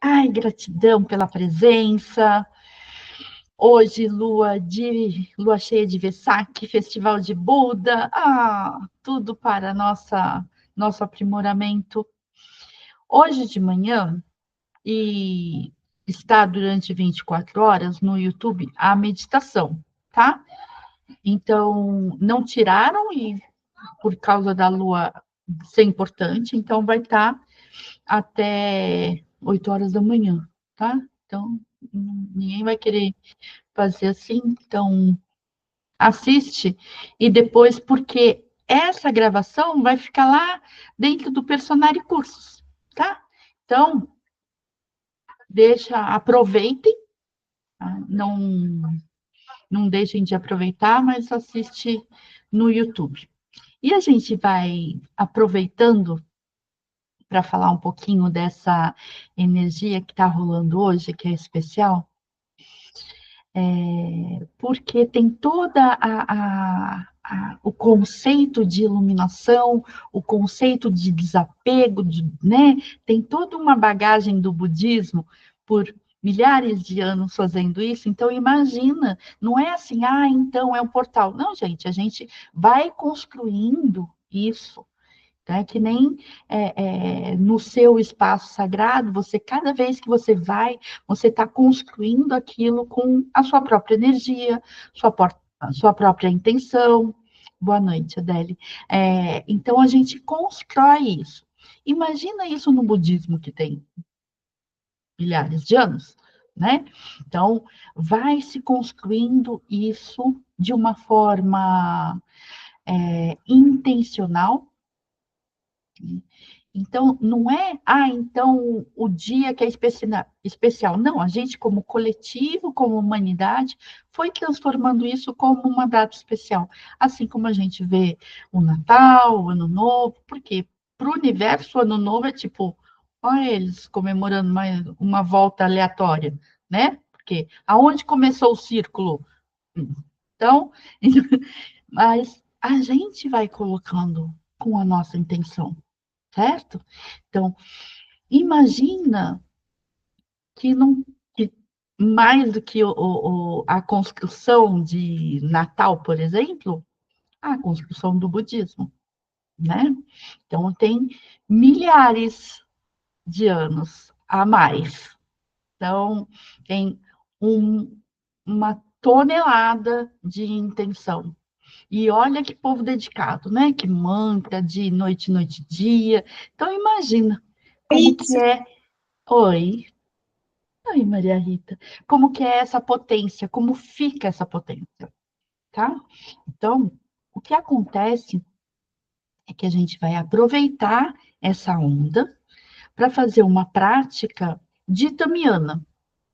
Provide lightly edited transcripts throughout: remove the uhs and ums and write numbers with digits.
Ai, gratidão pela presença. Hoje, lua cheia de Vesak, Festival de Buda. Tudo para nosso aprimoramento. Hoje de manhã, e está durante 24 horas no YouTube a meditação, tá? Então, não tiraram e por causa da lua ser importante, então vai estar até 8 horas da manhã, tá? Então, ninguém vai querer fazer assim, então assiste e depois, porque essa gravação vai ficar lá dentro do Personare Cursos, tá? Então, aproveitem, tá? Não deixem de aproveitar, mas assiste no YouTube. E a gente vai aproveitando para falar um pouquinho dessa energia que está rolando hoje, que é especial, porque tem toda o conceito de iluminação, o conceito de desapego, né? Tem toda uma bagagem do budismo por milhares de anos fazendo isso. Então, imagina, não é assim, então é um portal. Não, gente, a gente vai construindo isso. É que nem no seu espaço sagrado, cada vez que você vai, você está construindo aquilo com a sua própria energia, sua própria intenção. Boa noite, Adele. Então, a gente constrói isso. Imagina isso no budismo, que tem milhares de anos, né? Então, vai se construindo isso de uma forma intencional. Então, não é, então o dia que é especial. Não, a gente, como coletivo, como humanidade, foi transformando isso como uma data especial. Assim como a gente vê o Natal, o Ano Novo, porque para o universo, o Ano Novo é tipo, olha eles comemorando uma volta aleatória, né? Porque aonde começou o círculo? Então, mas a gente vai colocando com a nossa intenção, certo? Então, imagina que não que mais do que a construção de Natal, por exemplo, a construção do budismo, né? Então, tem milhares de anos a mais. Então, tem uma tonelada de intenção. E olha que povo dedicado, né? Que mantra de noite, noite, dia. Então, imagina como que é. Oi. Oi, Maria Rita. Como que é essa potência? Como fica essa potência, tá? Então, o que acontece é que a gente vai aproveitar essa onda para fazer uma prática de Tamiana.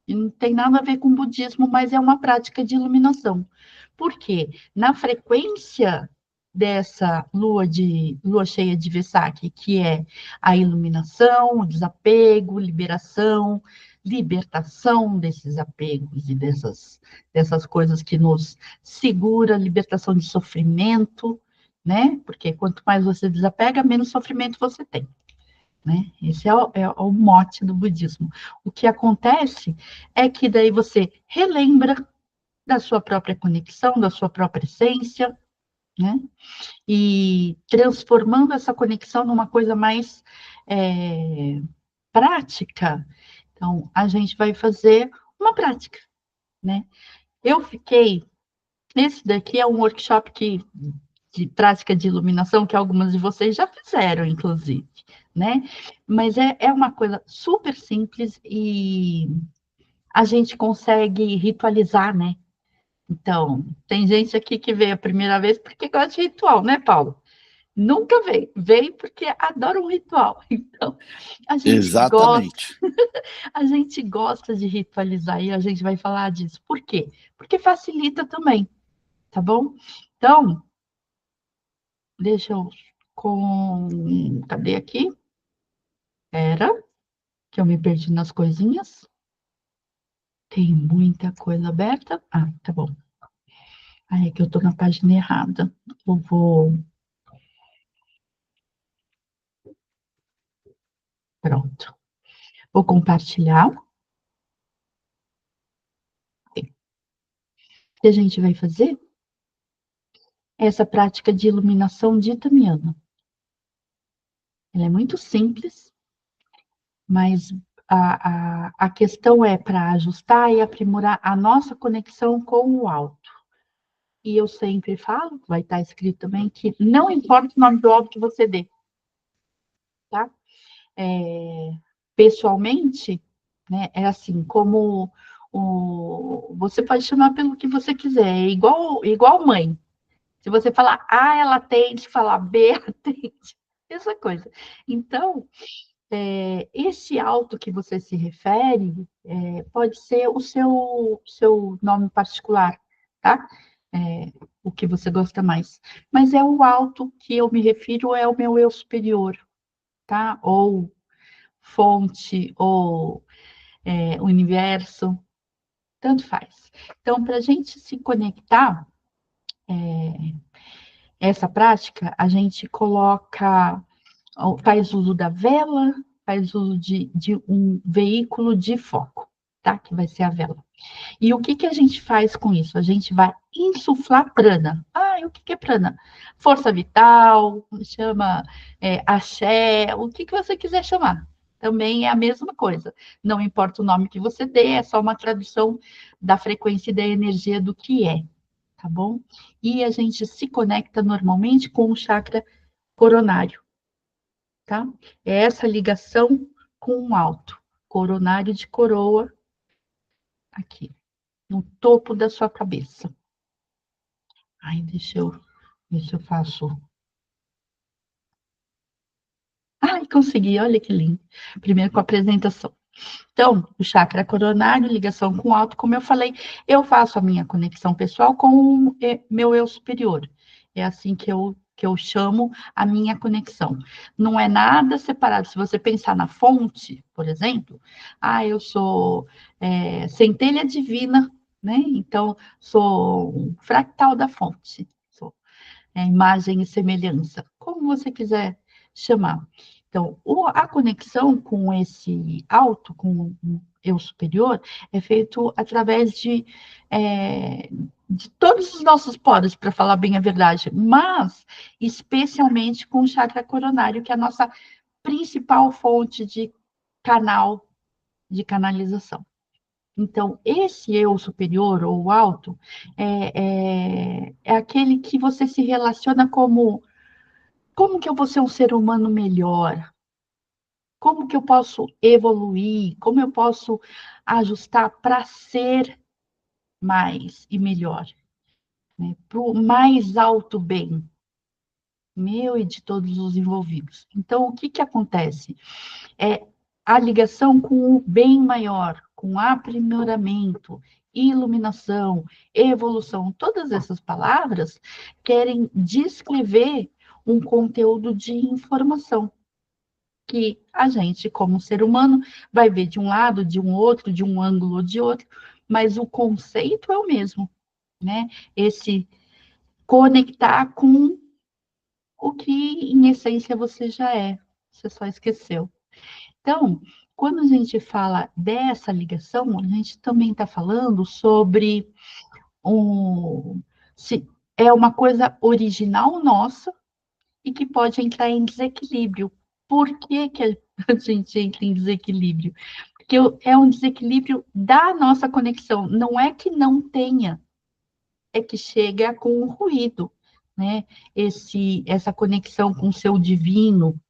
E não tem nada a ver com budismo, mas é uma prática de iluminação. Por quê? Na frequência dessa lua cheia de Vesak, que é a iluminação, o desapego, liberação, libertação desses apegos e dessas coisas que nos segura, libertação de sofrimento, né? Porque quanto mais você desapega, menos sofrimento você tem. Né? Esse é o mote do budismo. O que acontece é que daí você relembra da sua própria conexão, da sua própria essência, né? E transformando essa conexão numa coisa mais prática. Então, a gente vai fazer uma prática, né? Esse daqui é um workshop de prática de iluminação que algumas de vocês já fizeram, inclusive, né? Mas é uma coisa super simples e a gente consegue ritualizar, né? Então, tem gente aqui que veio a primeira vez porque gosta de ritual, né, Paulo? Nunca veio, veio porque adora um ritual. Então, a gente gosta, Exatamente. a gente gosta de ritualizar e a gente vai falar disso. Por quê? Porque facilita também, tá bom? Então, deixa eu cadê aqui? Era que eu me perdi nas coisinhas. Tem muita coisa aberta. Tá bom. É que eu tô na página errada. Eu vou. Pronto. Vou compartilhar. O que a gente vai fazer? Essa prática de iluminação de Tamiana. Ela é muito simples, mas a questão é para ajustar e aprimorar a nossa conexão com o alto. E eu sempre falo, vai estar escrito também, que não importa o nome do alto que você dê, tá? Pessoalmente, né, é assim, como você pode chamar pelo que você quiser, é igual mãe. Se você falar A, ela atende, falar B, atende, essa coisa. Então, esse alto que você se refere pode ser o seu nome particular, tá? O que você gosta mais. Mas é o alto que eu me refiro, é o meu eu superior, tá? Ou fonte, ou universo, tanto faz. Então, para a gente se conectar, essa prática, a gente faz uso da vela, faz uso de um veículo de foco, tá? Que vai ser a vela. E o que a gente faz com isso? A gente vai insuflar prana. Ah, e o que é prana? Força vital, chama axé, o que você quiser chamar. Também é a mesma coisa. Não importa o nome que você dê, é só uma tradução da frequência e da energia do que é, tá bom? E a gente se conecta normalmente com o chakra coronário, tá? É essa ligação com o alto, coronário de coroa, aqui, no topo da sua cabeça. Ai, deixa eu ver se eu faço. Ai, consegui, olha que lindo. Primeiro com a apresentação. Então, o chakra coronário, ligação com o alto, como eu falei, eu faço a minha conexão pessoal com o meu eu superior. É assim que eu chamo a minha conexão. Não é nada separado. Se você pensar na fonte, por exemplo, eu sou centelha divina, né? Então, sou um fractal da fonte. Sou imagem e semelhança, como você quiser chamar. Então, a conexão com esse alto, com o eu superior, é feito através de todos os nossos poros, para falar bem a verdade, mas especialmente com o chakra coronário, que é a nossa principal fonte de canal, de canalização. Então, esse eu superior ou alto é aquele que você se relaciona como que eu vou ser um ser humano melhor? Como que eu posso evoluir? Como eu posso ajustar para ser mais e melhor? Né? Para o mais alto bem meu e de todos os envolvidos. Então, o que acontece? É a ligação com o bem maior, com aprimoramento, iluminação, evolução, todas essas palavras querem descrever um conteúdo de informação que a gente, como ser humano, vai ver de um lado, de um outro, de um ângulo ou de outro, mas o conceito é o mesmo, né? Esse conectar com o que, em essência, você já é, você só esqueceu. Então, quando a gente fala dessa ligação, a gente também está falando sobre se é uma coisa original nossa e que pode entrar em desequilíbrio. Por que a gente entra em desequilíbrio? Porque é um desequilíbrio da nossa conexão. Não é que não tenha, é que chega com o ruído, né? Essa conexão com o seu divino,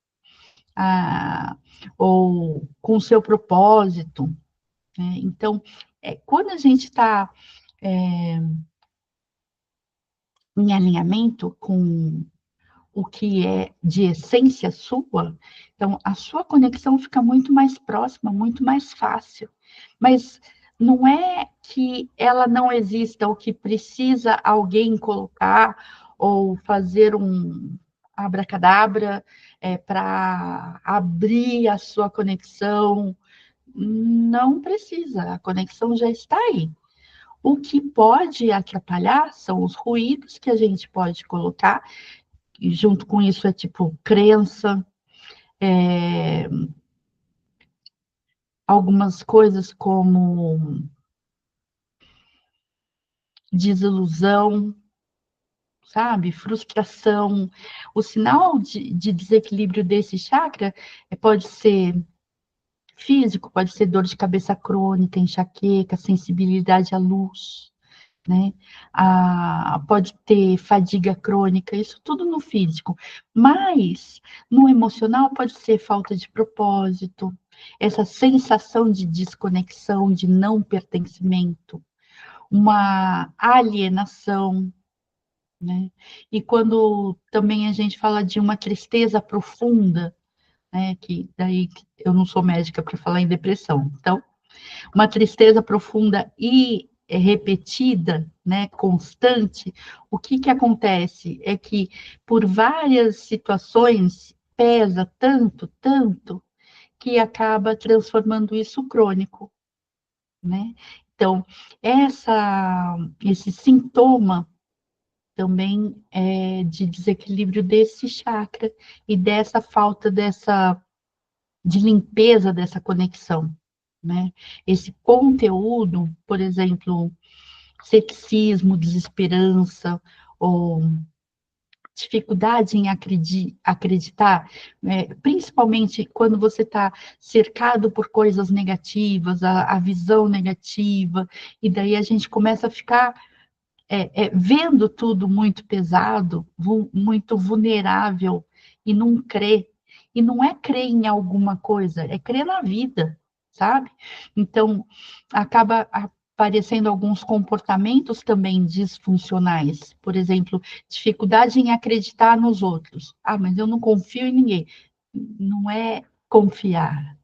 ah, ou com o seu propósito, né? Então, quando a gente está em alinhamento com o que é de essência sua, então a sua conexão fica muito mais próxima, muito mais fácil. Mas não é que ela não exista, ou que precisa alguém colocar ou fazer um abracadabra para abrir a sua conexão. Não precisa, a conexão já está aí. O que pode atrapalhar são os ruídos que a gente pode colocar, e junto com isso é tipo crença, algumas coisas como desilusão, sabe? Frustração. O sinal de desequilíbrio desse chakra pode ser físico, pode ser dor de cabeça crônica, enxaqueca, sensibilidade à luz, né? Pode ter fadiga crônica, isso tudo no físico. Mas no emocional pode ser falta de propósito, essa sensação de desconexão, de não pertencimento, uma alienação, né? E quando também a gente fala de uma tristeza profunda, né? Que daí eu não sou médica para falar em depressão. Então, uma tristeza profunda e repetida, né, constante, o que que acontece é que por várias situações pesa tanto, tanto, que acaba transformando isso crônico, né? Então, esse sintoma também é de desequilíbrio desse chakra e dessa falta de limpeza dessa conexão, né? Esse conteúdo, por exemplo, ceticismo, desesperança, ou dificuldade em acreditar, né? Principalmente quando você está cercado por coisas negativas, a visão negativa, e daí a gente começa a ficar vendo tudo muito pesado, muito vulnerável, e não crê. E não é crer em alguma coisa, é crer na vida, sabe? Então, acaba aparecendo alguns comportamentos também disfuncionais. Por exemplo, dificuldade em acreditar nos outros. Ah, mas eu não confio em ninguém. Não é confiar,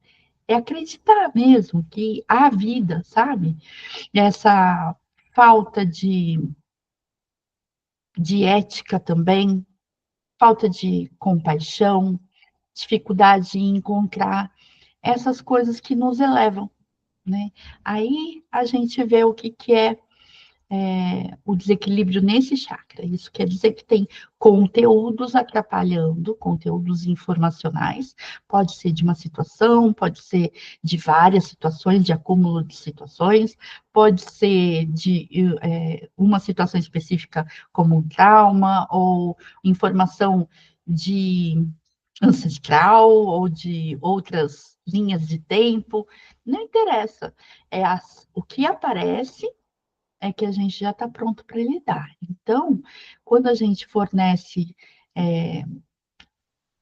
é acreditar mesmo que há vida, sabe? Essa falta de ética também, falta de compaixão, dificuldade em encontrar essas coisas que nos elevam, né? Aí a gente vê o que, que é o desequilíbrio nesse chakra. Isso quer dizer que tem conteúdos atrapalhando, conteúdos informacionais, pode ser de uma situação, pode ser de várias situações, de acúmulo de situações, pode ser de uma situação específica como um trauma, ou informação de ancestral, ou de outras linhas de tempo, não interessa. O que aparece é que a gente já está pronto para lidar. Então, quando a gente fornece, é,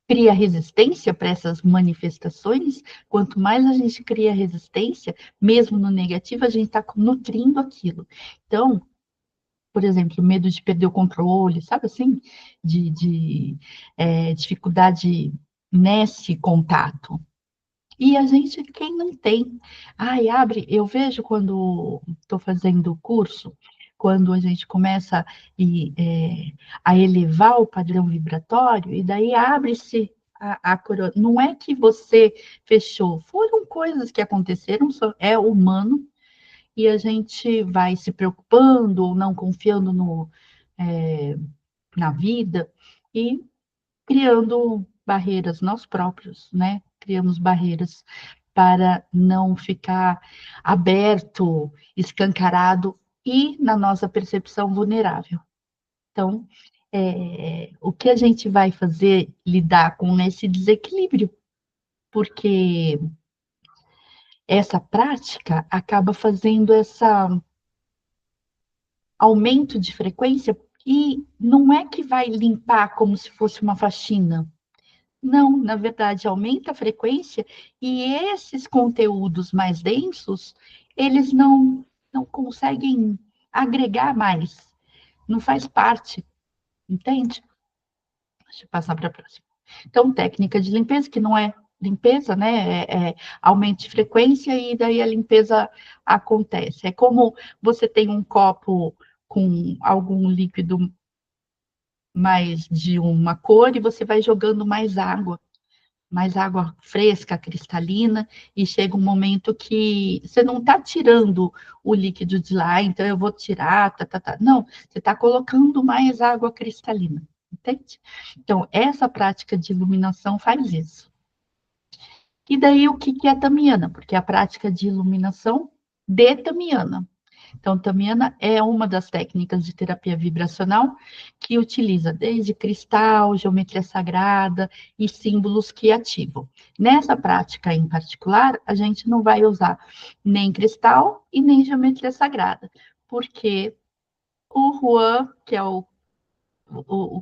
cria resistência para essas manifestações, quanto mais a gente cria resistência, mesmo no negativo, a gente está nutrindo aquilo. Então, por exemplo, medo de perder o controle, sabe assim? Dificuldade nesse contato. E a gente, quem não tem? Ai, abre, eu vejo quando estou fazendo o curso, quando a gente começa a elevar o padrão vibratório, e daí abre-se a coroa. Não é que você fechou, foram coisas que aconteceram, é humano, e a gente vai se preocupando ou não confiando é, na vida, e criando barreiras nós próprios, né? Criamos barreiras para não ficar aberto, escancarado e, na nossa percepção, vulnerável. Então, o que a gente vai fazer, lidar com esse desequilíbrio? Porque essa prática acaba fazendo esse aumento de frequência e não é que vai limpar como se fosse uma faxina. Não, na verdade, aumenta a frequência e esses conteúdos mais densos, eles não conseguem agregar mais, não faz parte, entende? Deixa eu passar para a próxima. Então, técnica de limpeza, que não é limpeza, né? Aumento de frequência e daí a limpeza acontece. É como você tem um copo com algum líquido mais de uma cor e você vai jogando mais água fresca, cristalina, e chega um momento que você não está tirando o líquido de lá, então eu vou tirar, tá. Não, você está colocando mais água cristalina, entende? Então, essa prática de iluminação faz isso. E daí, o que é Tamiana? Porque é a prática de iluminação de Tamiana. Então, Tamiana é uma das técnicas de terapia vibracional que utiliza desde cristal, geometria sagrada e símbolos que ativam. Nessa prática em particular, a gente não vai usar nem cristal e nem geometria sagrada, porque o Juan, que é o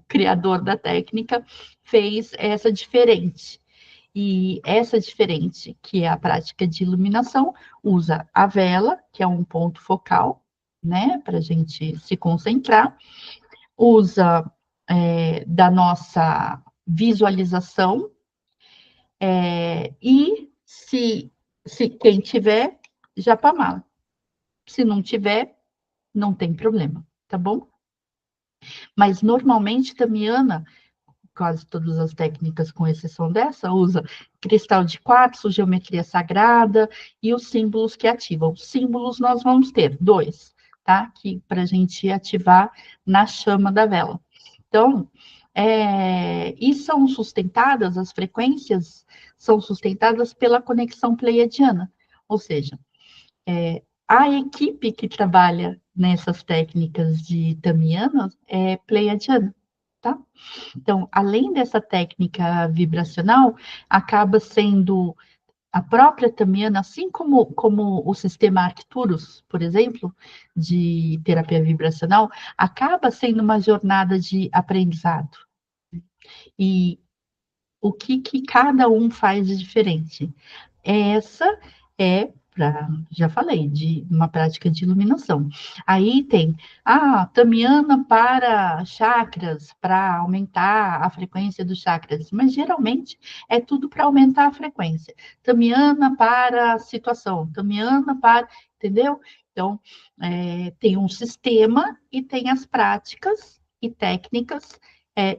criador da técnica, fez essa diferente. E essa diferente, que é a prática de iluminação, usa a vela, que é um ponto focal, né, para a gente se concentrar, usa da nossa visualização, e se quem tiver, Japamala. Se não tiver, não tem problema, tá bom? Mas normalmente, Tamiana, quase todas as técnicas, com exceção dessa, usa cristal de quartzo, geometria sagrada e os símbolos que ativam. Os símbolos nós vamos ter dois, tá? Que para a gente ativar na chama da vela. Então, e são sustentadas, as frequências são sustentadas pela conexão pleiadiana, ou seja, a equipe que trabalha nessas técnicas de Tamiana é pleiadiana, tá? Então, além dessa técnica vibracional, acaba sendo a própria Tamiana, assim como o sistema Arcturus, por exemplo, de terapia vibracional, acaba sendo uma jornada de aprendizado. E o que cada um faz de diferente? Essa é, já falei, de uma prática de iluminação. Aí tem Tamiana para chakras, para aumentar a frequência dos chakras, mas geralmente é tudo para aumentar a frequência. Tamiana para situação, Tamiana para, entendeu? Então, tem um sistema e tem as práticas e técnicas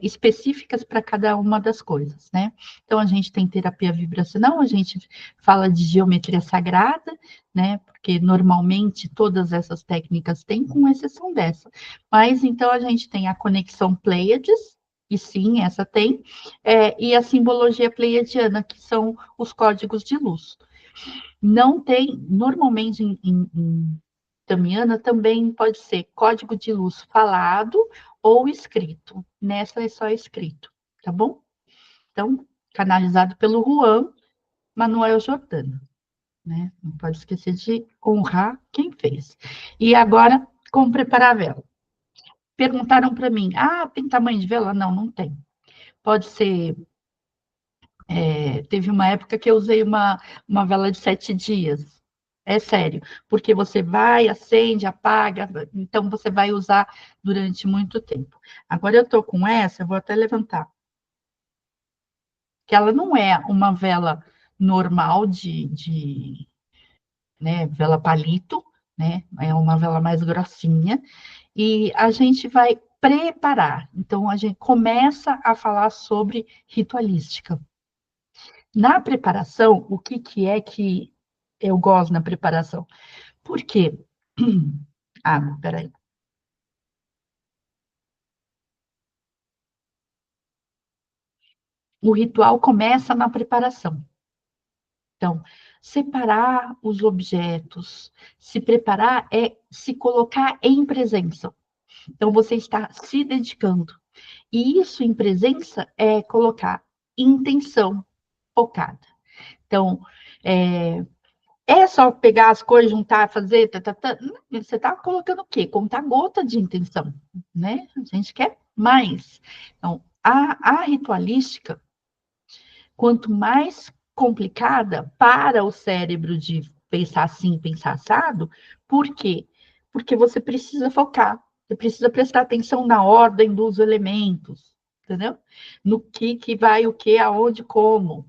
específicas para cada uma das coisas, né? Então, a gente tem terapia vibracional, a gente fala de geometria sagrada, né? Porque normalmente todas essas técnicas têm, com exceção dessa. Mas então a gente tem a conexão Pleiades, e sim, essa tem, e a simbologia pleiadiana, que são os códigos de luz. Não tem, normalmente em Tamiana também pode ser código de luz falado ou escrito. Nessa é só escrito, tá bom? Então, canalizado pelo Juan Manuel Jordano, né? Não pode esquecer de honrar quem fez. E agora, como preparar a vela? Perguntaram para mim, tem tamanho de vela? Não, não tem. Pode ser, teve uma época que eu usei uma vela de 7 dias. É sério, porque você vai, acende, apaga, então você vai usar durante muito tempo. Agora eu tô com essa, eu vou até levantar. Que ela não é uma vela normal né, vela palito, né? É uma vela mais grossinha. E a gente vai preparar. Então, a gente começa a falar sobre ritualística. Na preparação, o que é que eu gosto na preparação? Por quê? Peraí. O ritual começa na preparação. Então, separar os objetos, se preparar é se colocar em presença. Então, você está se dedicando. E isso em presença é colocar intenção focada. Então, é só pegar as coisas, juntar, fazer, você está colocando o quê? Contar gota de intenção, né? A gente quer mais. Então, a ritualística, quanto mais complicada para o cérebro de pensar assim, pensar assado, por quê? Porque você precisa focar, você precisa prestar atenção na ordem dos elementos, entendeu? No que vai o que, aonde, como.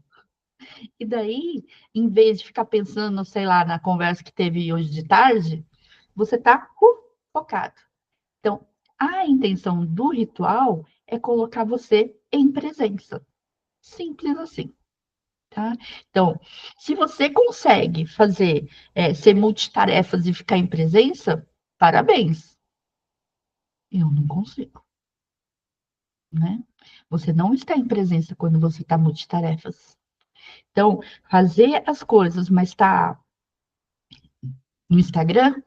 E daí, em vez de ficar pensando, sei lá, na conversa que teve hoje de tarde, você está focado. Então, a intenção do ritual é colocar você em presença. Simples assim. Tá? Então, se você consegue fazer, ser multitarefas e ficar em presença, parabéns. Eu não consigo, né? Você não está em presença quando você está multitarefas. Então, fazer as coisas, mas tá no Instagram,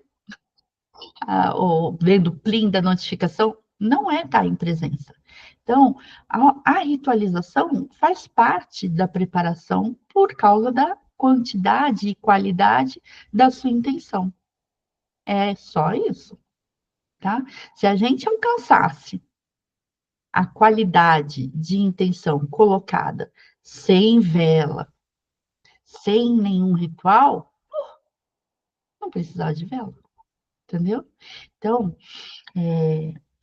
ou vendo o plim da notificação, não é estar em presença. Então, a ritualização faz parte da preparação por causa da quantidade e qualidade da sua intenção. É só isso, tá? Se a gente alcançasse a qualidade de intenção colocada sem vela, sem nenhum ritual, não precisava de vela, entendeu? Então,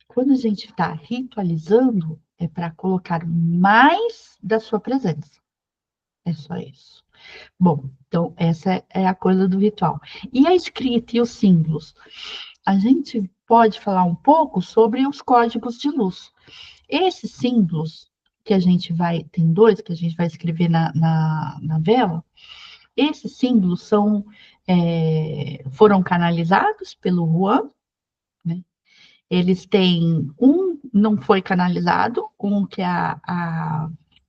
quando a gente está ritualizando, é para colocar mais da sua presença. É só isso. Bom, então essa é a coisa do ritual. E a escrita e os símbolos? A gente pode falar um pouco sobre os códigos de luz. Esses símbolos que a gente vai, tem dois que a gente vai escrever na vela, esses símbolos foram canalizados pelo Juan, né? Eles têm, um não foi canalizado, um que é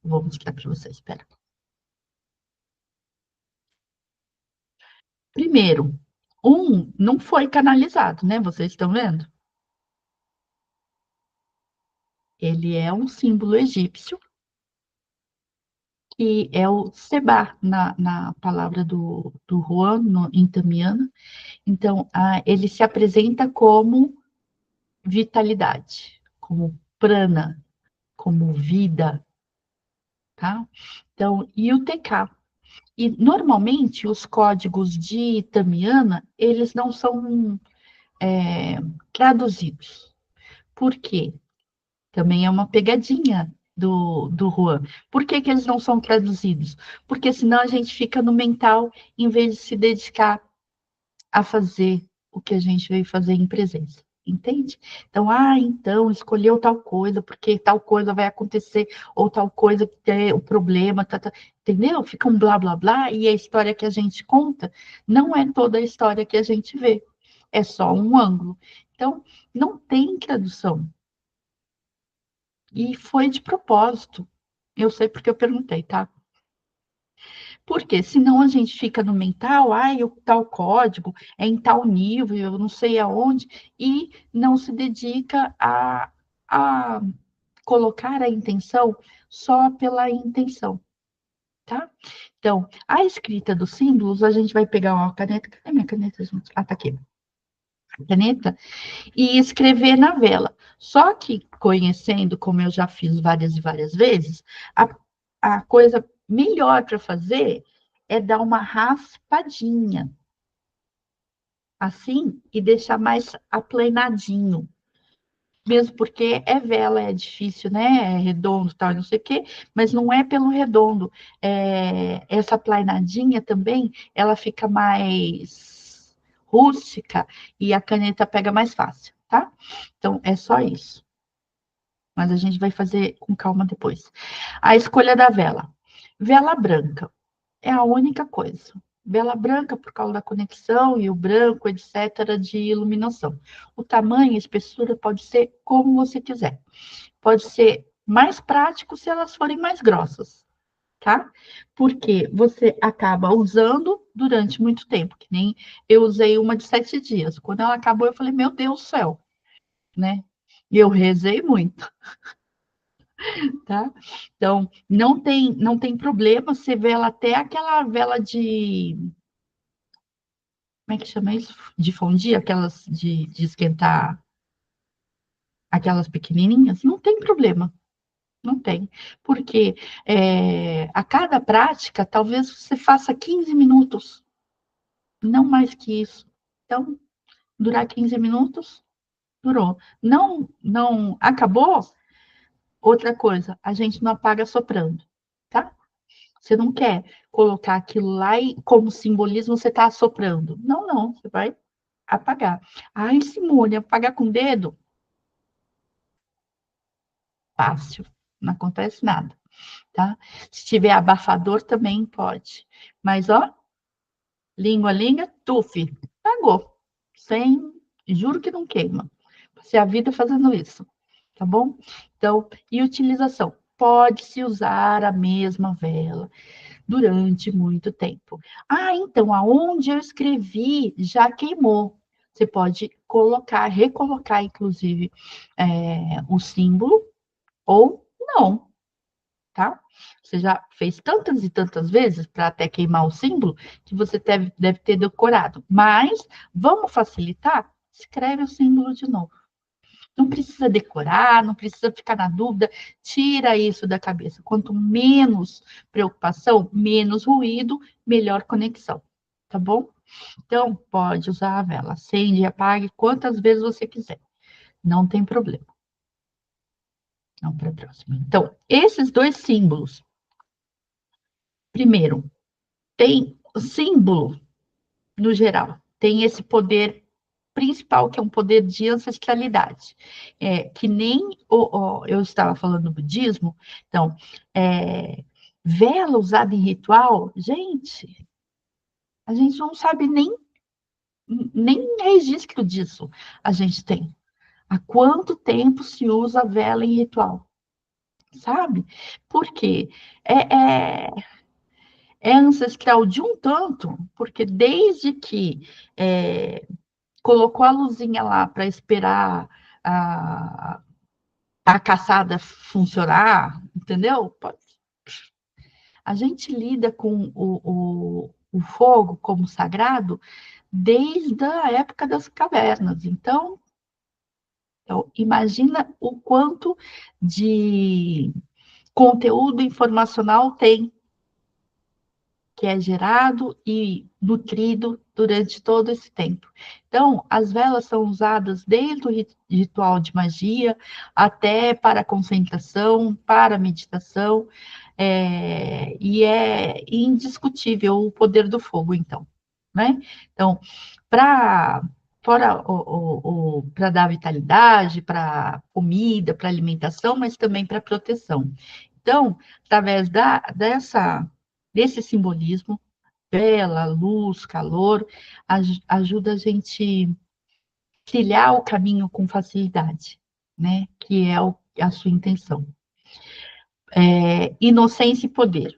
vou mostrar para vocês, espera. Primeiro, um não foi canalizado, né? Vocês estão vendo? Ele é um símbolo egípcio, que é o Seba, na palavra do Juan, em Tamiana. Então, ele se apresenta como vitalidade, como prana, como vida, tá? Então, e o TK. E, normalmente, os códigos de Tamiana, eles não são traduzidos. Por quê? Também é uma pegadinha do Juan. Por que que eles não são traduzidos? Porque senão a gente fica no mental, em vez de se dedicar a fazer o que a gente veio fazer em presença. Entende? Então, então, escolheu tal coisa, porque tal coisa vai acontecer, ou tal coisa que é o problema, entendeu? Fica um blá, blá, blá, e a história que a gente conta não é toda a história que a gente vê, é só um ângulo. Então, não tem tradução. E foi de propósito. Eu sei porque eu perguntei, tá? Porque senão a gente fica no mental, o tal código é em tal nível, eu não sei aonde, e não se dedica a colocar a intenção só pela intenção, tá? Então, a escrita dos símbolos, a gente vai pegar uma caneta, cadê minha caneta, gente? Ah, tá aqui. A caneta, e escrever na vela. Só que, conhecendo, como eu já fiz várias e várias vezes, a coisa melhor para fazer é dar uma raspadinha, assim, e deixar mais aplanadinho. Mesmo porque é vela, é difícil, né? É redondo, tal, não sei o quê, mas não é pelo redondo. Essa planadinha também, ela fica mais rústica e a caneta pega mais fácil, tá? Então, é só isso. Mas a gente vai fazer com calma depois. A escolha da vela. Vela branca é a única coisa. Vela branca por causa da conexão e o branco, etc., de iluminação. O tamanho, a espessura pode ser como você quiser. Pode ser mais prático se elas forem mais grossas, tá? Porque você acaba usando durante muito tempo, que nem eu usei uma de 7 dias. Quando ela acabou, eu falei, meu Deus do céu, né? E eu rezei muito, tá? Então, não tem problema, você vê ela até aquela vela de, como é que chama isso? De fundir, aquelas de esquentar, aquelas pequenininhas, não tem problema, não tem. Porque a cada prática, talvez você faça 15 minutos, não mais que isso. Então, durar 15 minutos, durou. Não, não, acabou? Outra coisa, a gente não apaga soprando, tá? Você não quer colocar aquilo lá e, como simbolismo, você está assoprando. Não, não, você vai apagar. Ai, Simone, apagar com o dedo? Fácil, não acontece nada, tá? Se tiver abafador, também pode. Mas, ó, língua, tufi, apagou. Sem, juro que não queima. Passei a vida fazendo isso, tá bom? Então, e utilização? Pode-se usar a mesma vela. durante muito tempo. Ah, então, aonde eu escrevi já queimou. Você pode colocar, recolocar, inclusive, o símbolo ou não, tá? Você já fez tantas e tantas vezes para até queimar o símbolo que você deve ter decorado. Mas vamos facilitar? Escreve o símbolo de novo. Não precisa decorar, não precisa ficar na dúvida, tira isso da cabeça. Quanto menos preocupação, menos ruído, melhor conexão, tá bom? Então, pode usar a vela, acende e apague quantas vezes você quiser, não tem problema. Vamos para a próxima. Então, esses dois símbolos. Primeiro, tem o símbolo, no geral, tem esse poder principal, que é um poder de ancestralidade. Que nem eu estava falando do budismo, então, vela usada em ritual, gente, a gente não sabe nem registro disso a gente tem. Há quanto tempo se usa a vela em ritual, sabe? Porque é, é, é ancestral de um tanto, porque desde que colocou a luzinha lá para esperar a, a caçada funcionar, entendeu? A gente lida com o fogo como sagrado desde a época das cavernas. Então, imagina o quanto de conteúdo informacional tem, que é gerado e nutrido durante todo esse tempo. Então, as velas são usadas desde o ritual de magia até para a concentração, para a meditação, e é indiscutível o poder do fogo, então, né? Então, para para dar vitalidade, para comida, para alimentação, mas também para proteção. Então, através desse simbolismo, vela, luz, calor, ajuda a gente trilhar o caminho com facilidade, né? Que é a sua intenção. Inocência e poder.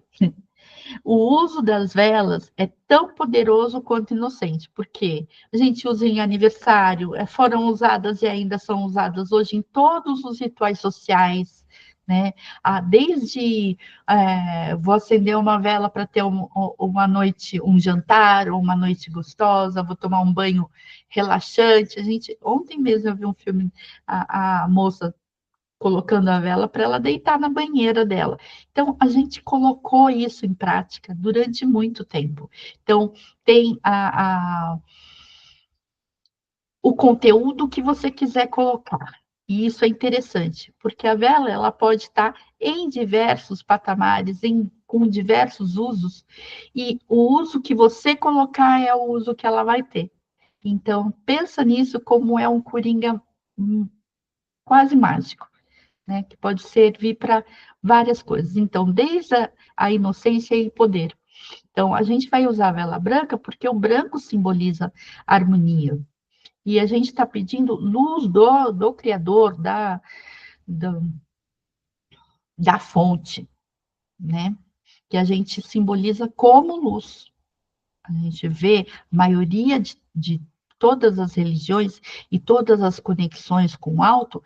O uso das velas é tão poderoso quanto inocente, porque a gente usa em aniversário, foram usadas e ainda são usadas hoje em todos os rituais sociais, né? Desde vou acender uma vela para ter uma noite, um jantar, ou uma noite gostosa, vou tomar um banho relaxante. Ontem mesmo eu vi um filme, a moça colocando a vela para ela deitar na banheira dela. Então, a gente colocou isso em prática durante muito tempo. Então, tem o conteúdo que você quiser colocar. E isso é interessante, porque a vela ela pode estar em diversos patamares, com diversos usos, e o uso que você colocar é o uso que ela vai ter. Então, pensa nisso como é um coringa quase mágico, né, que pode servir para várias coisas. Então, desde a inocência e poder. Então, a gente vai usar a vela branca porque o branco simboliza harmonia. E a gente está pedindo luz do Criador, da fonte, né? Que a gente simboliza como luz. A gente vê a maioria de todas as religiões e todas as conexões com o alto,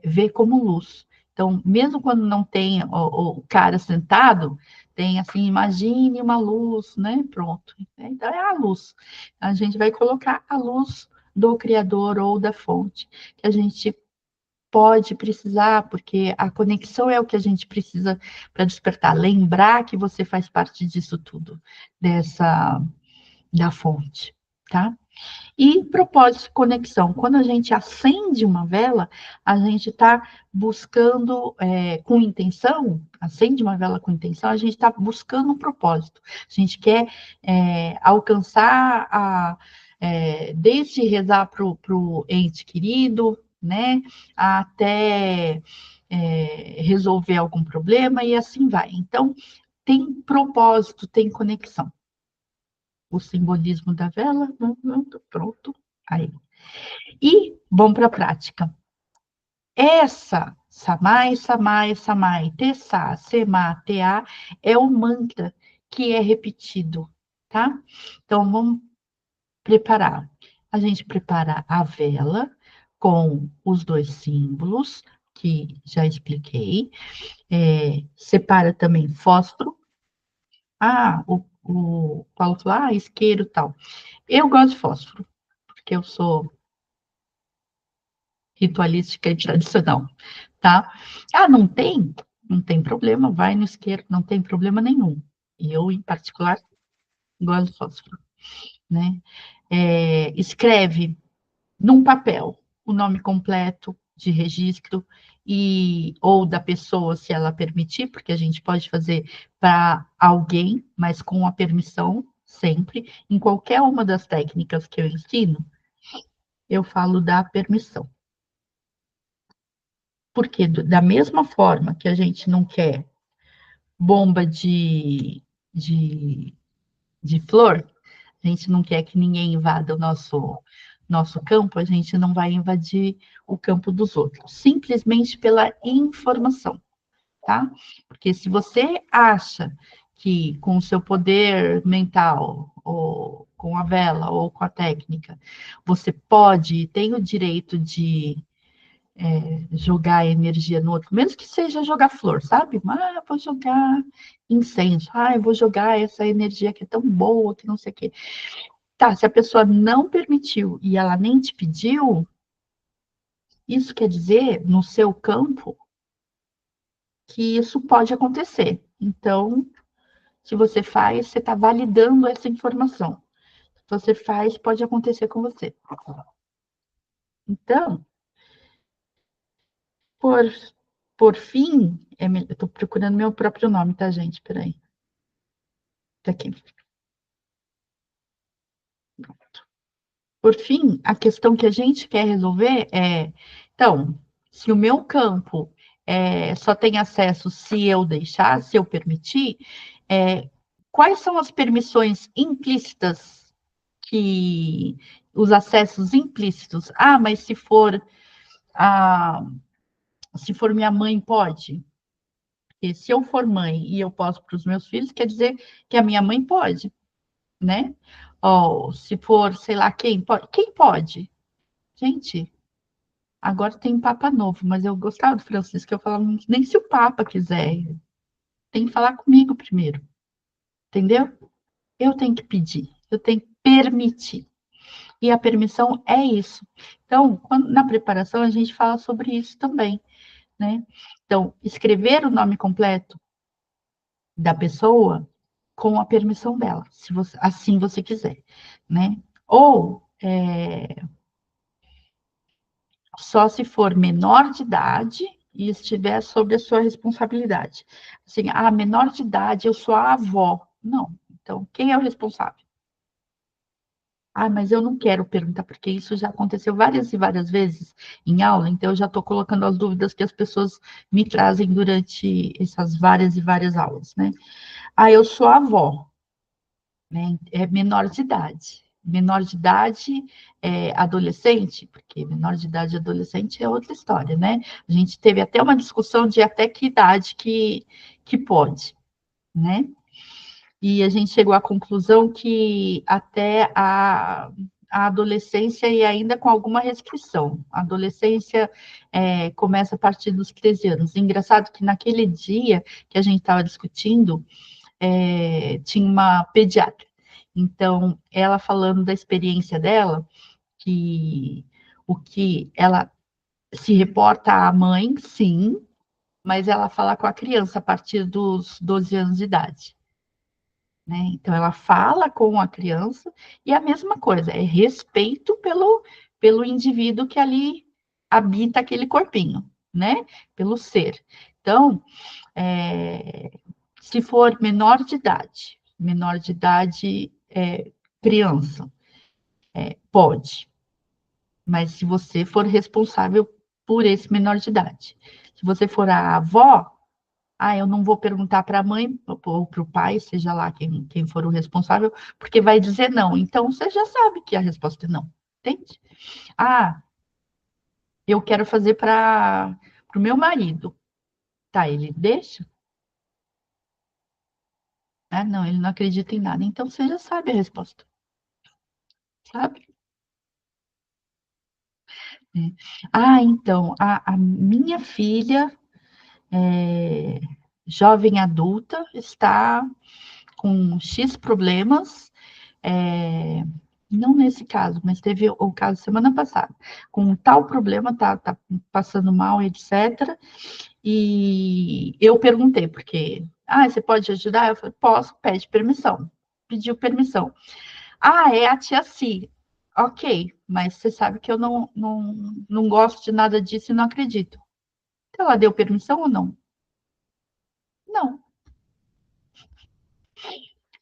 vê como luz. Então, mesmo quando não tem o cara sentado, tem assim, imagine uma luz, né? Pronto. Então, é a luz. A gente vai colocar a luz do Criador ou da fonte, que a gente pode precisar, porque a conexão é o que a gente precisa para despertar. Lembrar que você faz parte disso tudo, da fonte, tá? E propósito de conexão. Quando a gente acende uma vela, a gente está buscando com intenção, acende uma vela com intenção, a gente está buscando um propósito. A gente quer alcançar desde rezar para o ente querido, né, até resolver algum problema e assim vai. Então, tem propósito, tem conexão. O simbolismo da vela, pronto, aí. E vamos para a prática. Essa, Samai, Samai, Samai, Tessá, Semá, Teá, é o mantra que é repetido, tá? Então, vamos preparar. A gente prepara a vela com os dois símbolos, que já expliquei. Separa também fósforo. O Paulo falou, isqueiro e tal. Eu gosto de fósforo, porque eu sou ritualística e tradicional, tá? Não tem? Não tem problema, vai no isqueiro, não tem problema nenhum. E eu, em particular, gosto de fósforo, né? Escreve num papel o nome completo de registro ou da pessoa, se ela permitir, porque a gente pode fazer para alguém, mas com a permissão sempre. Em qualquer uma das técnicas que eu ensino, eu falo da permissão. Porque da mesma forma que a gente não quer bomba de, de flor, a gente não quer que ninguém invada o nosso campo, a gente não vai invadir o campo dos outros, simplesmente pela informação, tá? Porque se você acha que com o seu poder mental, ou com a vela, ou com a técnica, você pode, tem o direito de jogar energia no outro, mesmo que seja jogar flor, sabe? Vou jogar incenso, eu vou jogar essa energia que é tão boa, que não sei o quê. Tá, se a pessoa não permitiu e ela nem te pediu, isso quer dizer, no seu campo, que isso pode acontecer. Então, se você faz, você está validando essa informação. Se você faz, pode acontecer com você. Então, por, por fim, eu estou procurando meu próprio nome, tá, gente? Peraí. Tá aqui. Por fim, a questão que a gente quer resolver então, se o meu campo só tem acesso se eu deixar, se eu permitir, quais são as permissões implícitas os acessos implícitos? Mas ah, se for minha mãe, pode? Porque se eu for mãe e eu posso para os meus filhos, quer dizer que a minha mãe pode, né? Ou se for, sei lá, quem pode? Gente, agora tem Papa novo, mas eu gostava do Francisco, eu falava, nem se o Papa quiser, tem que falar comigo primeiro, entendeu? Eu tenho que pedir, eu tenho que permitir. E a permissão é isso. Então, na preparação, a gente fala sobre isso também, né? Então, escrever o nome completo da pessoa com a permissão dela, se você, assim você quiser, né? Ou só se for menor de idade e estiver sob a sua responsabilidade. Assim, menor de idade, eu sou a avó. Não. Então, quem é o responsável? Mas eu não quero perguntar, porque isso já aconteceu várias e várias vezes em aula, então eu já estou colocando as dúvidas que as pessoas me trazem durante essas várias e várias aulas, né? Eu sou a avó, né? É menor de idade. Menor de idade adolescente, porque menor de idade e adolescente é outra história, né? A gente teve até uma discussão de até que idade que pode, né? E a gente chegou à conclusão que até a adolescência e ainda com alguma restrição. A adolescência começa a partir dos 13 anos. Engraçado que naquele dia que a gente estava discutindo, tinha uma pediatra. Então, ela falando da experiência dela, que o que ela se reporta à mãe, sim, mas ela fala com a criança a partir dos 12 anos de idade. Né? Então, ela fala com a criança e a mesma coisa, é respeito pelo indivíduo que ali habita aquele corpinho, né? Pelo ser. Então, se for menor de idade, criança, pode, mas se você for responsável por esse menor de idade. Se você for a avó, eu não vou perguntar para a mãe ou para o pai, seja lá quem for o responsável, porque vai dizer não. Então, você já sabe que a resposta é não, entende? Eu quero fazer para o meu marido. Tá, ele deixa? Ah, não, ele não acredita em nada. Então, você já sabe a resposta, sabe? É. Ah, então, a minha filha, é, jovem adulta, está com X problemas, é, não nesse caso, mas teve o caso semana passada, com um tal problema, tá passando mal, etc. E eu perguntei, porque, você pode ajudar? Eu falei, posso, pede permissão. Pediu permissão. Ah, é a tia Si. Ok, mas você sabe que eu não gosto de nada disso e não acredito. Então, ela deu permissão ou não? Não.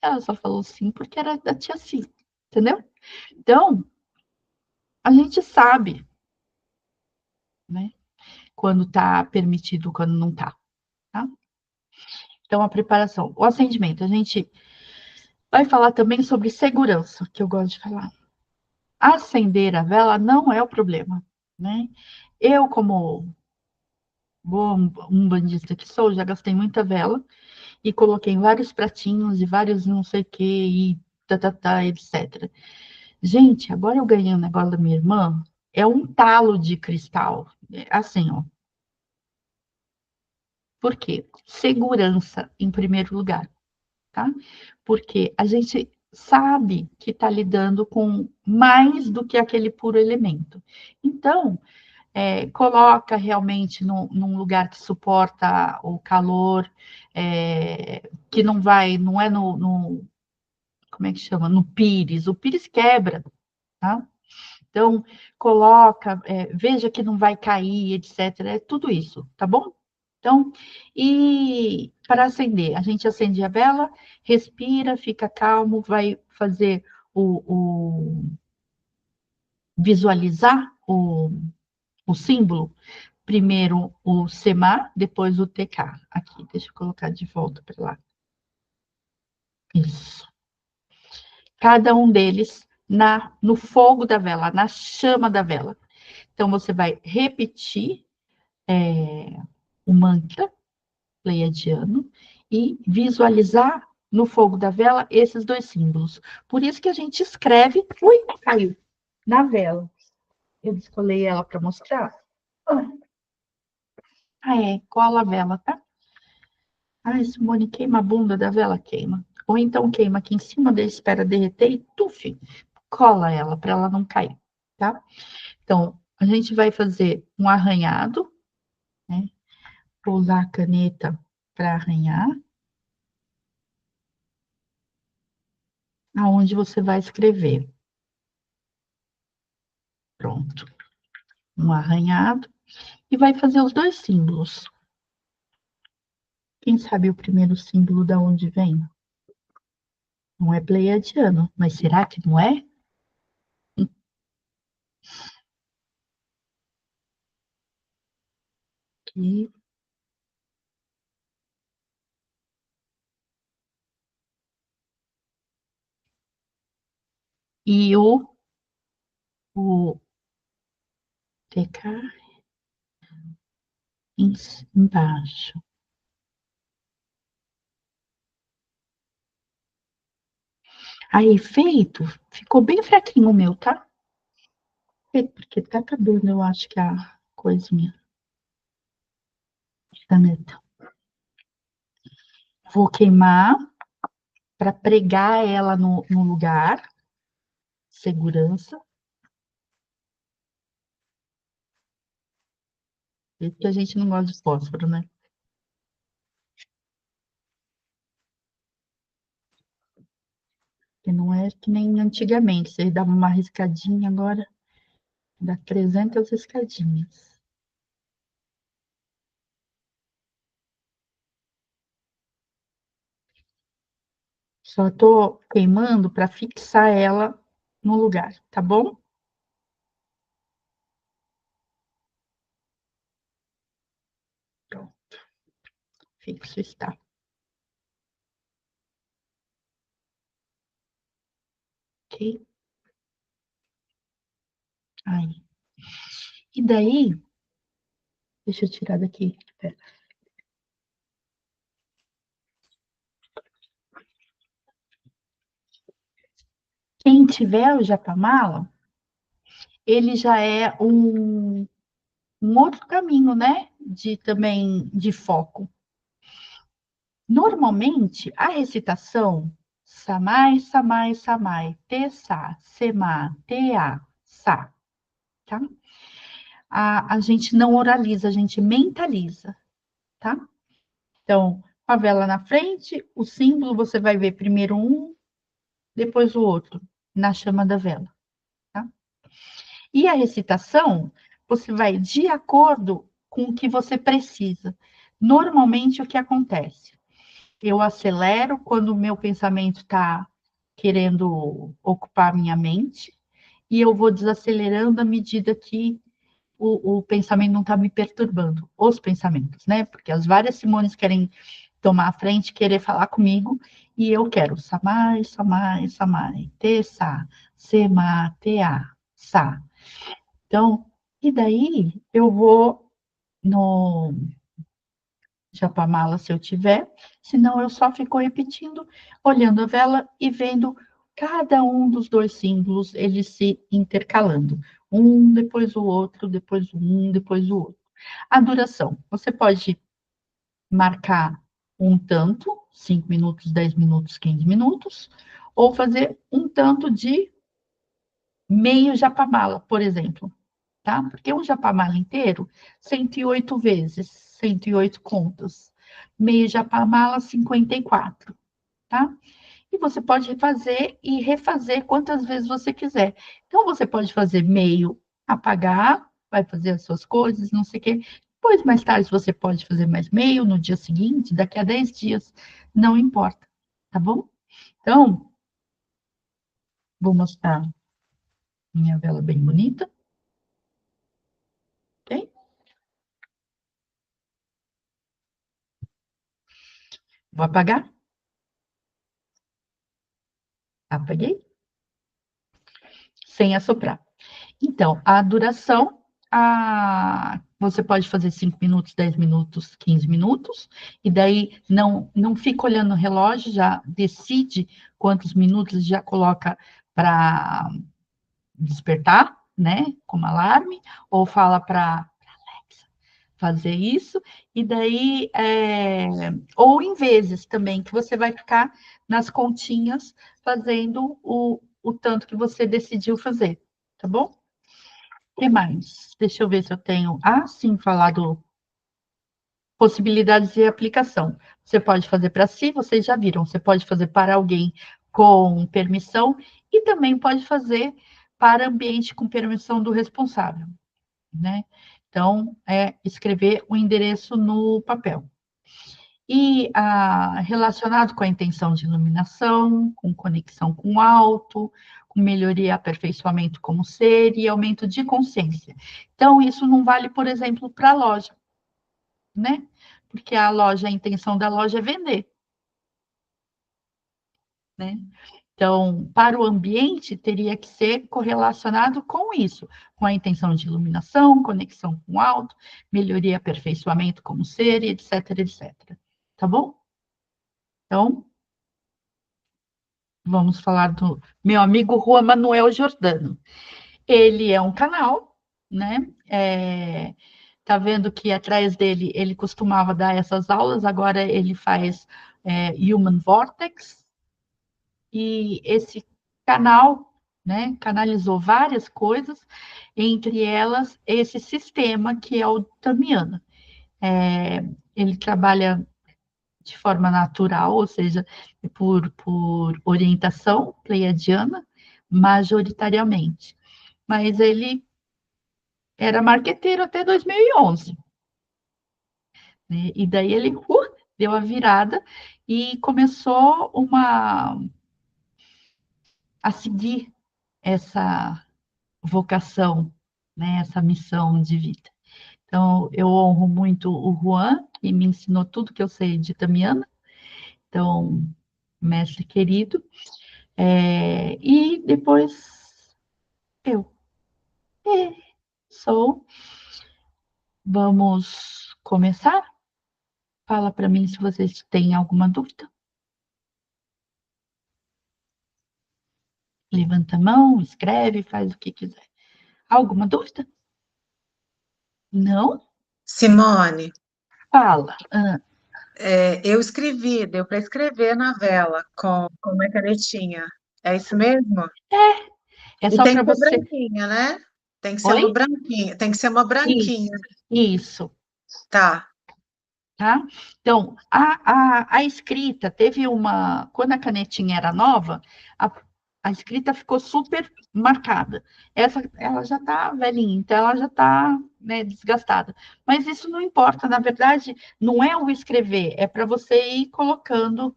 Ela só falou sim porque era da tia Si, entendeu? Então, a gente sabe, né? Quando está permitido, quando não está, tá? Então, a preparação. O acendimento, a gente vai falar também sobre segurança, que eu gosto de falar. Acender a vela não é o problema, né? Eu, como boa umbandista que sou, já gastei muita vela e coloquei em vários pratinhos e vários não sei o que e etc. Gente, agora eu ganhei um negócio da minha irmã, é um talo de cristal, assim, ó. Por quê? Segurança em primeiro lugar, tá? Porque a gente sabe que está lidando com mais do que aquele puro elemento. Então, coloca realmente num lugar que suporta o calor, que não vai, não é como é que chama? No pires. O pires quebra, tá? Então, coloca, veja que não vai cair, etc. É tudo isso, tá bom? Então, e para acender, a gente acende a vela, respira, fica calmo, vai fazer visualizar o símbolo. Primeiro o SEMA, depois o TK. Aqui, deixa eu colocar de volta para lá. Isso. Cada um deles no fogo da vela, na chama da vela. Então, você vai repetir o mantra pleiadiano e visualizar no fogo da vela esses dois símbolos. Por isso que a gente escreve, ui, caiu, na vela. Eu descolei ela para mostrar. Cola a vela, tá? Ai, Simone, queima a bunda da vela, queima. Ou então queima aqui em cima, daí espera derreter e tuf, cola ela para ela não cair, tá? Então, a gente vai fazer um arranhado, né? Vou usar a caneta para arranhar, aonde você vai escrever. Pronto. Um arranhado. E vai fazer os dois símbolos. Quem sabe o primeiro símbolo da onde vem? Não é pleiadiano, mas será que não é? Aqui. E o TK embaixo. Aí, feito, ficou bem fraquinho o meu, tá? Porque tá acabando, eu acho que a coisinha da caneta. Vou queimar para pregar ela no lugar, segurança. Porque a gente não gosta de fósforo, né? Porque não é que nem antigamente, você dava uma riscadinha, agora dá 300 riscadinhas. Só tô queimando para fixar ela no lugar, tá bom? Pronto, fixo está. Ok? Aí. E daí, deixa eu tirar daqui. Pera. tiver o japamala, ele já é um outro caminho, né? De também de foco. Normalmente, a recitação samai, samai, samai, te, sa, sema, te, a, sa, tá? A gente não oraliza, a gente mentaliza, tá? Então, com a vela na frente, o símbolo você vai ver primeiro um, depois o outro, na chama da vela, tá? E a recitação, você vai de acordo com o que você precisa. Normalmente, o que acontece? Eu acelero quando o meu pensamento está querendo ocupar a minha mente, e eu vou desacelerando à medida que o pensamento não está me perturbando, os pensamentos, né? Porque as várias Simones querem tomar a frente, querer falar comigo, e eu quero samai, samai, samai, te, sa, sema, te, a, sa. Então, e daí eu vou no japamala se eu tiver, senão eu só fico repetindo, olhando a vela e vendo cada um dos dois símbolos, eles se intercalando. Um, depois o outro, depois um, depois o outro. A duração, você pode marcar um tanto, 5 minutos, 10 minutos, 15 minutos, ou fazer um tanto de meio japamala, por exemplo, tá? Porque um japamala inteiro, 108 vezes, 108 contas. Meio japamala, 54, tá? E você pode fazer e refazer quantas vezes você quiser. Então, você pode fazer meio, apagar, vai fazer as suas coisas, não sei o quê. Depois, mais tarde, você pode fazer mais meio, no dia seguinte, daqui a 10 dias, não importa, tá bom? Então, vou mostrar minha vela bem bonita, ok? Vou apagar, apaguei, sem assoprar. Então, a duração, você pode fazer 5 minutos, 10 minutos, 15 minutos, e daí não fica olhando o relógio, já decide quantos minutos, já coloca para despertar, né, como alarme, ou fala para fazer isso, e daí, ou em vezes também, que você vai ficar nas continhas fazendo o tanto que você decidiu fazer, tá bom? O que mais? Deixa eu ver se eu tenho. Ah, sim, falado possibilidades de aplicação. Você pode fazer para si, vocês já viram, você pode fazer para alguém com permissão e também pode fazer para ambiente com permissão do responsável, né? Então, é escrever o endereço no papel. E relacionado com a intenção de iluminação, com conexão com o alto, com melhoria e aperfeiçoamento como ser e aumento de consciência. Então, isso não vale, por exemplo, para a loja, né? Porque a loja, a intenção da loja é vender, né? Então, para o ambiente, teria que ser correlacionado com isso, com a intenção de iluminação, conexão com o alto, melhoria e aperfeiçoamento como ser, etc, etc. Tá bom? Então, vamos falar do meu amigo Juan Manuel Giordano. Ele é um canal, né? Tá vendo que atrás dele ele costumava dar essas aulas, agora ele faz Human Vortex, e esse canal, né, canalizou várias coisas, entre elas esse sistema que é o Tamiana. Ele trabalha de forma natural, ou seja, por orientação pleiadiana, majoritariamente. Mas ele era marqueteiro até 2011, né? E daí ele deu a virada e começou a seguir essa vocação, né, essa missão de vida. Então, eu honro muito o Juan, que me ensinou tudo que eu sei de Tamiana. Então, mestre querido. E depois eu. É, sou. Vamos começar? Fala para mim se vocês têm alguma dúvida. Levanta a mão, escreve, faz o que quiser. Alguma dúvida? Não? Simone, Fala. eu escrevi, deu para escrever na vela com uma canetinha. É isso mesmo? É E só tem para que ser você. branquinha, né? Tem que ser Oi? uma branquinha, tem que ser uma branquinha. Isso, isso. Tá. Tá? Então, a escrita teve uma. Quando a canetinha era nova, a, a escrita ficou super marcada. Ela já está velhinha, então ela já está, né, desgastada. Mas isso não importa, na verdade, não é o escrever, é para você ir colocando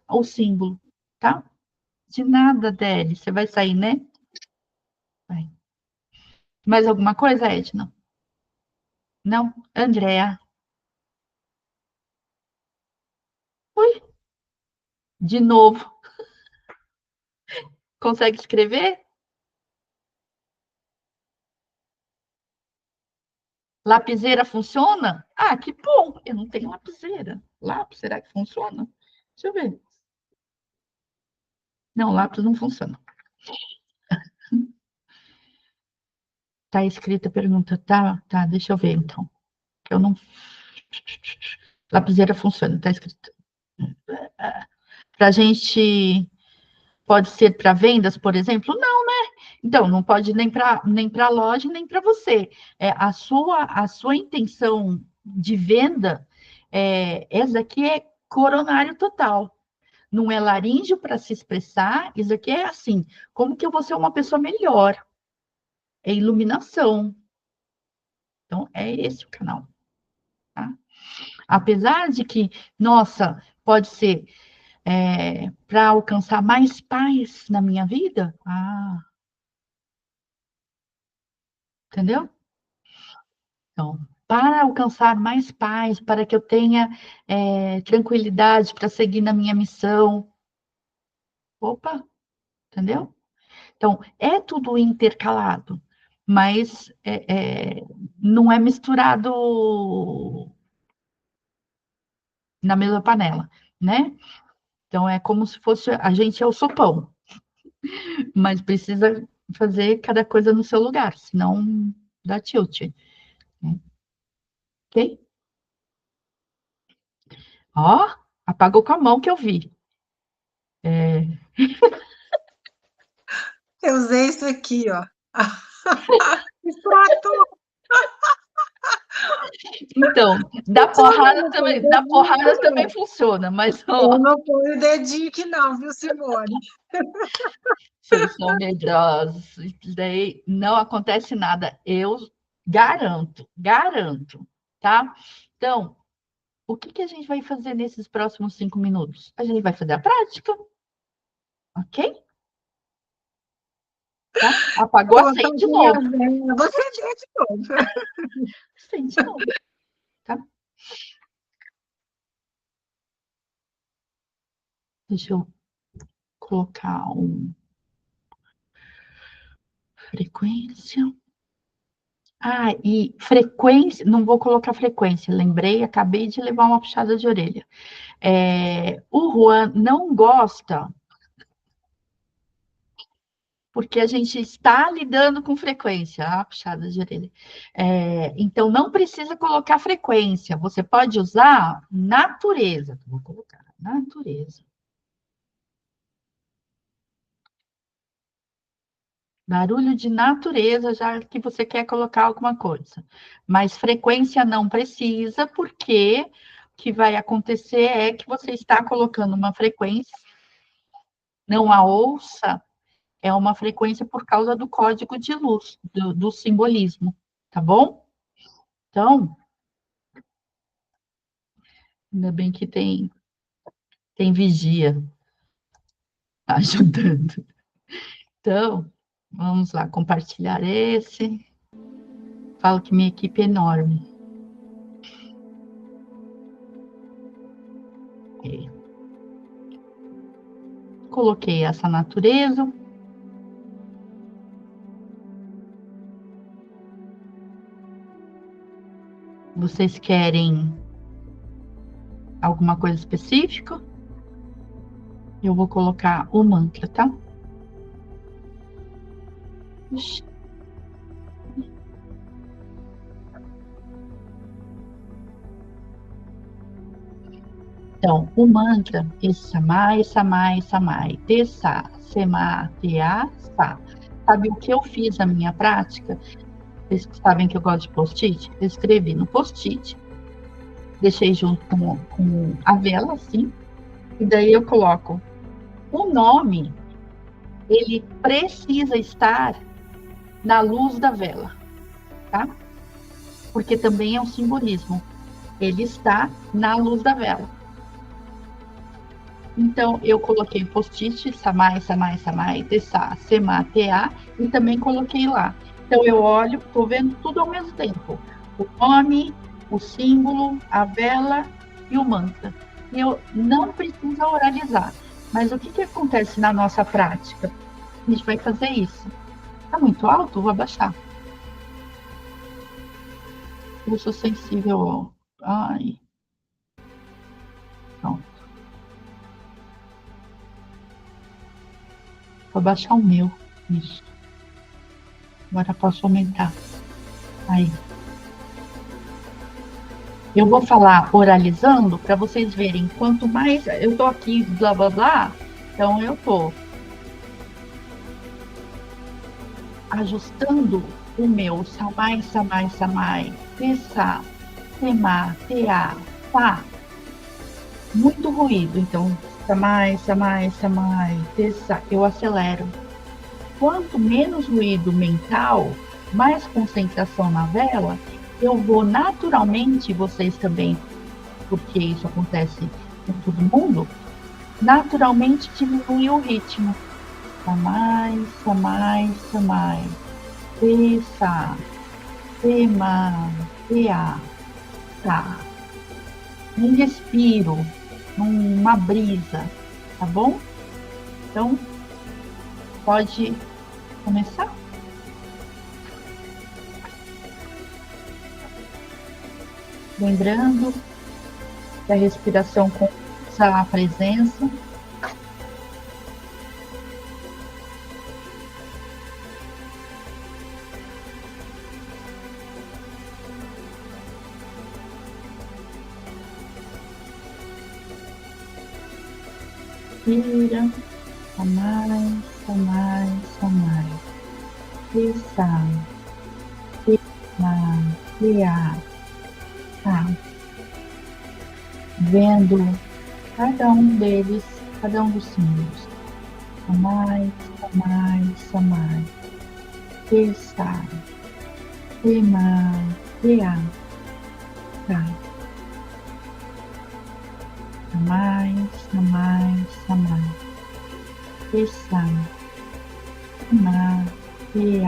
o símbolo, tá? De nada, Deli. Você vai sair, né? Vai. Mais alguma coisa, Edna? Não? Andréa? Ui, de novo. Consegue escrever? Lapiseira funciona? Ah, que bom! Eu não tenho lapiseira. Lápis, será que funciona? Deixa eu ver. Não, lápis não funciona. Tá escrita a pergunta. Tá, deixa eu ver então. Eu não. Lapiseira funciona, tá escrito. Para gente. Pode ser para vendas, por exemplo? Não, né? Então, não pode nem para a loja, nem para você. A sua intenção de venda, essa aqui é coronário total. Não é laríngeo para se expressar, isso aqui é assim, como que eu vou ser uma pessoa melhor? É iluminação. Então, é esse o canal, tá? Apesar de que, nossa, pode ser para alcançar mais paz na minha vida, entendeu? Então, para alcançar mais paz, para que eu tenha tranquilidade para seguir na minha missão. Opa, entendeu? Então, é tudo intercalado, mas não é misturado na mesma panela, né? Então, é como se fosse a gente é o sopão, mas precisa fazer cada coisa no seu lugar, senão dá tilt, né? Ok? Ó, apagou com a mão que eu vi. É, Eu usei isso aqui, ó. Extrato! então, Eu não ponho o dar dedinho aqui, porrada também não. funciona, mas Eu ó, não ponho o dedinho aqui, não, viu, Simone? vocês são medrosos. Isso daí não acontece nada. Eu garanto, garanto, tá? Então, o que que a gente vai fazer nesses próximos 5 minutos? A gente vai fazer a prática, ok? Tá? Apagou, Eu acende de apaguei a novo. vela. Você diz de novo. Acende de novo, tá? Deixa eu colocar frequência. Ah, e frequência, não vou colocar frequência, lembrei, acabei de levar uma puxada de orelha. O Juan não gosta, porque a gente está lidando com frequência, puxada de orelha. Então, não precisa colocar frequência, você pode usar natureza. Vou colocar natureza. Barulho de natureza, já que você quer colocar alguma coisa. Mas frequência não precisa, porque o que vai acontecer é que você está colocando uma frequência, não a ouça, é uma frequência por causa do código de luz, do simbolismo, tá bom? Então, ainda bem que tem vigia ajudando. Então, vamos lá, compartilhar esse. Falo que minha equipe é enorme. Coloquei essa natureza. Vocês querem alguma coisa específica? Eu vou colocar o mantra, tá? Ixi. Então, o mantra é Samai, Samai, Samai, Tessa, Sema, Tea, Sa. Sabe o que eu fiz na minha prática? Vocês sabem que eu gosto de post-it? Eu escrevi no post-it, deixei junto com a vela, assim, e daí eu coloco o nome, ele precisa estar na luz da vela, tá? Porque também é um simbolismo. Ele está na luz da vela. Então, eu coloquei o post-it, Samai, Samai, Samai, Tessá, Semá, Teá, e também coloquei lá. Então, eu olho, estou vendo tudo ao mesmo tempo. O nome, o símbolo, a vela e o mantra. E eu não preciso oralizar. Mas o que, que acontece na nossa prática? A gente vai fazer isso. Está muito alto? Vou abaixar. Eu sou sensível. Ai, pronto. Vou abaixar o meu. Isso. Agora posso aumentar. Aí. Eu vou falar oralizando para vocês verem. Quanto mais eu tô aqui, blá blá blá, então eu tô ajustando o meu samai, samai, samai, tessa, tema, tea, tá. Muito ruído, então samai, samai, samai, tessa, eu acelero. Quanto menos ruído mental, mais concentração na vela, eu vou naturalmente, vocês também, porque isso acontece com todo mundo, naturalmente diminui o ritmo. Samai, samai, samai. Tessa, tema, tea, tá. Um respiro, uma brisa, tá bom? Então, pode começar? Lembrando que a respiração condensa a presença. Respira, samai, samai, samai. Tessa, tema, tea, tá. Vendo cada um deles, cada um dos símbolos. Samai, samai, samai. Tessa, tema, tea, tá. Samai, samai, samai. Tessa, tema, tea,